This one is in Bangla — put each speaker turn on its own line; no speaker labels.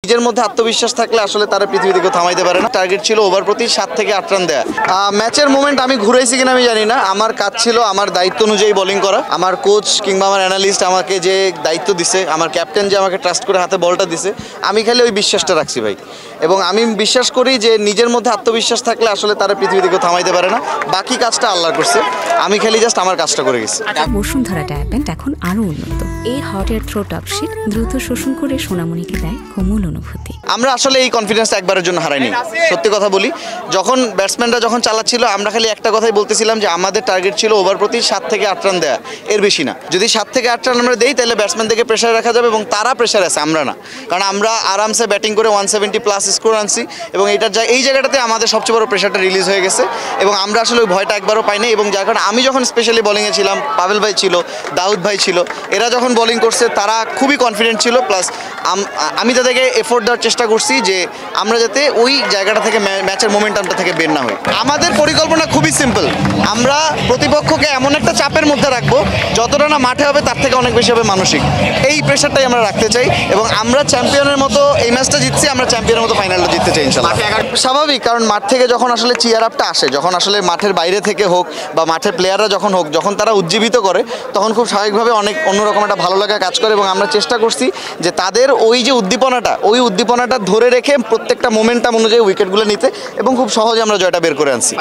নিজের মধ্যে আত্মবিশ্বাস থাকলে আসলে তারা পৃথিবী থেকে থামাইতে পারে না। টার্গেট ছিল ওভার প্রতি 7 থেকে 8 রান দেয়া। ম্যাচের মোমেন্ট আমি ঘুরাইছি কিনা আমি জানি না, আমার কাজ ছিল আমার দায়িত্ব অনুযায়ী বোলিং করা। আমার কোচ কিংবা আমার অ্যানালিস্ট আমাকে যে দায়িত্ব দিছে, আমার ক্যাপ্টেন যে আমাকে ট্রাস্ট করে হাতে বলটা দিছে, আমি খালি ওই বিশ্বাসটা রাখছি ভাই। এবং আমি বিশ্বাস করি যে নিজের মধ্যে আত্মবিশ্বাস থাকলে আসলে তারা পৃথিবী থেকে থামাইতে পারে না। বাকি কাজটা আল্লাহ করছে, আমি খালি জাস্ট আমার কাজটা করে গেছি।
বসুন্ধরা ডায়াপেন্ট এখন আরো উন্নত। এই hot air through top sheet দ্রুত শোষণ করে সোনামণিকে দেয় কোমল অনুভূতি।
আমরা আসলে এই কনফিডেন্সটা একবারের জন্য হারাইনি। সত্যি কথা বলি, যখন ব্যাটসম্যানরা যখন চালাচ্ছিল আমরা খালি একটা কথাই বলতেছিলাম যে আমাদের টার্গেট ছিল ওভার প্রতি 7 থেকে 8 রান দেয়া, এর বেশি না। যদি 7 থেকে 8 রান আমরা দেই তাহলে ব্যাটসম্যানদেরকে প্রেশার রাখা যাবে, এবং তারা প্রেশার আছে, আমরা না। কারণ আমরা আরামসে ব্যাটিং করে 170+ স্কোর আনছি, এবং এই জায়গাটাতে আমাদের সবচেয়ে বড় প্রেশারটা রিলিজ হয়ে গেছে, এবং আমরা আসলে ওই ভয়টা একবারও পাই না। এবং যার কারণে আমি যখন স্পেশালি বোলিংয়ে ছিলাম, পাভেল ভাই ছিল, দাউদ ভাই ছিল, এরা যখন বোলিং করছে তারা খুবই কনফিডেন্ট ছিল। প্লাস আমি তাদেরকে এফোর্ট দেওয়ার চেষ্টা করছি যে আমরা যাতে ওই জায়গাটা থেকে ম্যাচের মোমেন্টামটা থেকে বের না হই। আমাদের পরিকল্পনা খুবই সিম্পল, আমরা প্রতিপক্ষকে এমন একটা চাপের মধ্যে রাখবো যতটা না মাঠে হবে তার থেকে অনেক বেশি হবে মানসিক। এই প্রেশারটাই আমরা রাখতে চাই, এবং আমরা চ্যাম্পিয়নের মতো এই ম্যাচটা জিতছি, আমরা চ্যাম্পিয়নের মতো ফাইনালটা জিততে চাই ইনশাআল্লাহ। স্বাভাবিক, কারণ মাঠ থেকে যখন আসলে চিয়ার আপটা আসে, যখন আসলে মাঠের বাইরে থেকে হোক বা মাঠের প্লেয়াররা যখন হোক, যখন তারা উজ্জীবিত করে তখন খুব স্বাভাবিকভাবে অনেক অন্যরকম একটা ভালো লাগা কাজ করে। এবং আমরা চেষ্টা করছি যে তাদের ওই যে উদ্দীপনাটা ধরে রেখে প্রত্যেকটা মোমেন্টাম অনুযায়ী উইকেটগুলো নিতে, এবং খুব সহজে আমরা জয়টা বের করে আনছি।